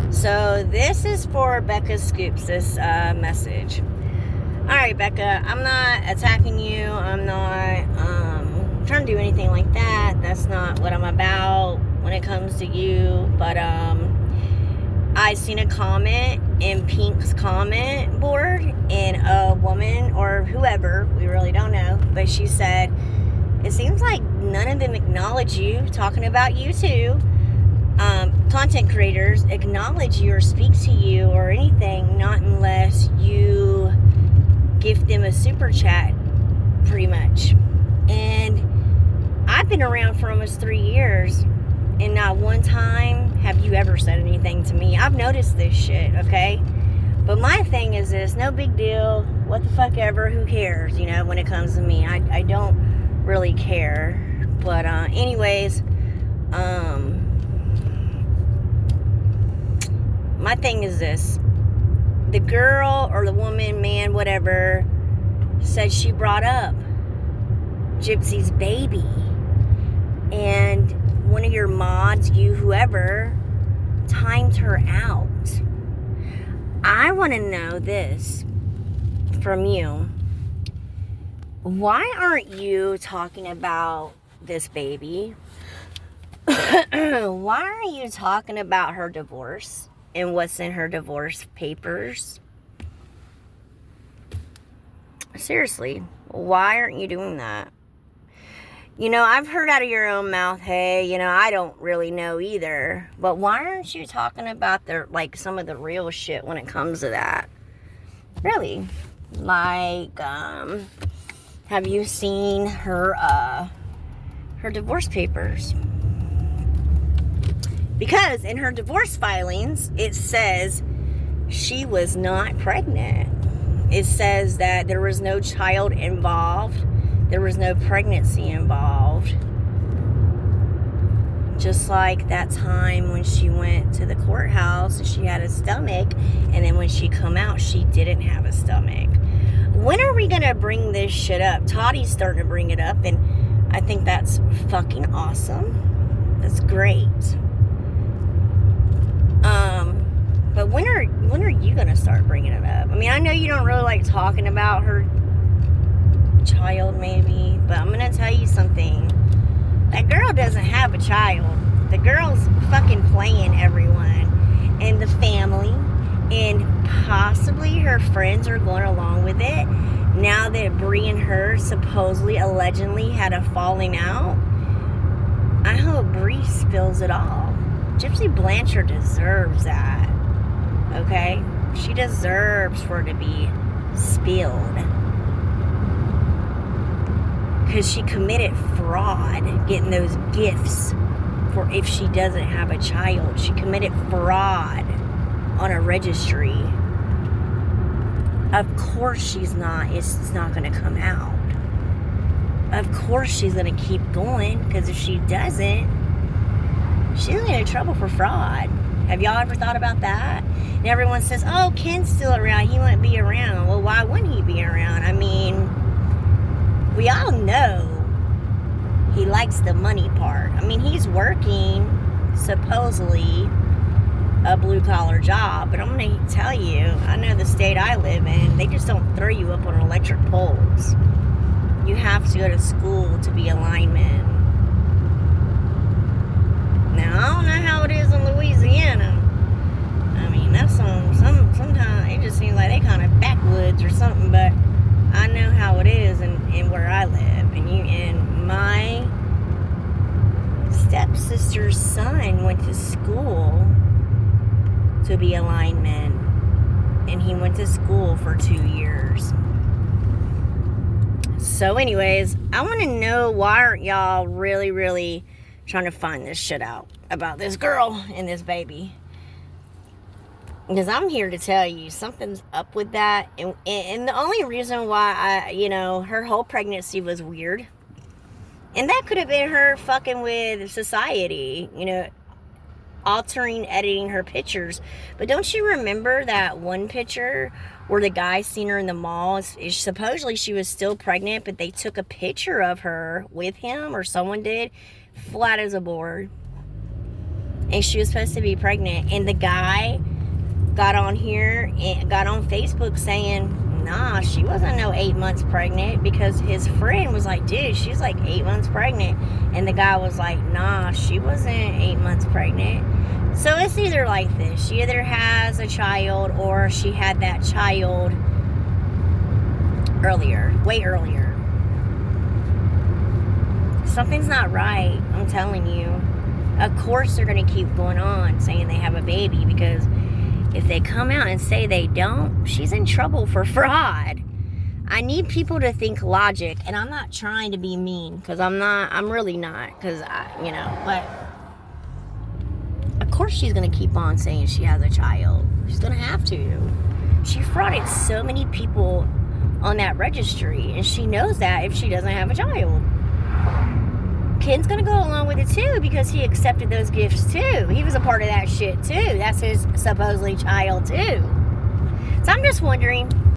So this is for Becca Scoops, this message. Alright, Becca, I'm not attacking you. I'm not trying to do anything like that. That's not what I'm about when it comes to you. But I seen a comment in Pink's comment board, and a woman or whoever, we really don't know, but she said, it seems like none of them acknowledge you, talking about you too. Content creators acknowledge you or speak to you or anything, not unless you give them a super chat, pretty much. And I've been around for almost 3 years, and not one time have you ever said anything to me. I've noticed this shit, okay? But my thing is this, no big deal, what the fuck ever, who cares, you know, when it comes to me. I don't really care. But anyways, my thing is this. The girl or the woman, man, whatever, said she brought up Gypsy's baby. And one of your mods, you, whoever, timed her out. I want to know this from you. Why aren't you talking about this baby? Why aren't you talking about her divorce and what's in her divorce papers? Seriously, why aren't you doing that? You know, I've heard out of your own mouth, hey, you know, I don't really know either. But why aren't you talking about some of the real shit when it comes to that? Really? Like, have you seen her divorce papers? Because in her divorce filings, it says she was not pregnant. It says that there was no child involved. There was no pregnancy involved. Just like that time when she went to the courthouse and she had a stomach, and then when she come out, she didn't have a stomach. When are we gonna bring this shit up? Toddie's starting to bring it up, and I think that's fucking awesome. That's great. But when are you gonna start bringing it up? I mean, I know you don't really like talking about her child, maybe, but I'm gonna tell you something. That girl doesn't have a child. The girl's fucking playing everyone and the family, and possibly her friends are going along with it. Now that Bree and her supposedly, allegedly had a falling out, I hope Bree spills it all. Gypsy Blanchard deserves that. Okay? She deserves for it to be spilled. Because she committed fraud getting those gifts for if she doesn't have a child. She committed fraud on a registry. Of course it's not going to come out. Of course she's going to keep going, because if she doesn't, she's going to get in trouble for fraud. Have y'all ever thought about that? And everyone says, oh, Ken's still around. He wouldn't be around. Well, why wouldn't he be around? I mean, we all know he likes the money part. I mean, he's working, supposedly, a blue-collar job. But I'm going to tell you, I know the state I live in, they just don't throw you up on electric poles. You have to go to school to be a lineman. Now, I don't know how it is in Louisiana. I mean, that's sometimes it just seems like they kind of backwoods or something, but I know how it is in where I live. And my stepsister's son went to school to be a lineman, and he went to school for 2 years. So anyways, I want to know, why aren't y'all really, really trying to find this shit out about this girl and this baby? Because I'm here to tell you, something's up with that. And the only reason why her whole pregnancy was weird. And that could have been her fucking with society, altering, editing her pictures. But don't you remember that one picture where the guy seen her in the mall? Supposedly she was still pregnant, but they took a picture of her with him, or someone did, flat as a board. and she was supposed to be pregnant, and the guy got on here and got on Facebook saying, nah, she wasn't no 8 months pregnant, because his friend was like, dude, she's like 8 months pregnant, and the guy was like, nah, she wasn't 8 months pregnant. So it's either like this: she either has a child, or she had that child way earlier. Something's not right, I'm telling you. Of course they're going to keep going on saying they have a baby, because if they come out and say they don't, she's in trouble for fraud. I need people to think logic, and I'm not trying to be mean, because I'm really not, because but of course she's going to keep on saying she has a child. She's going to have to. She frauded so many people on that registry, and she knows that if she doesn't have a child. Ken's gonna go along with it too, because he accepted those gifts too. He was a part of that shit too. That's his supposedly child too. So I'm just wondering,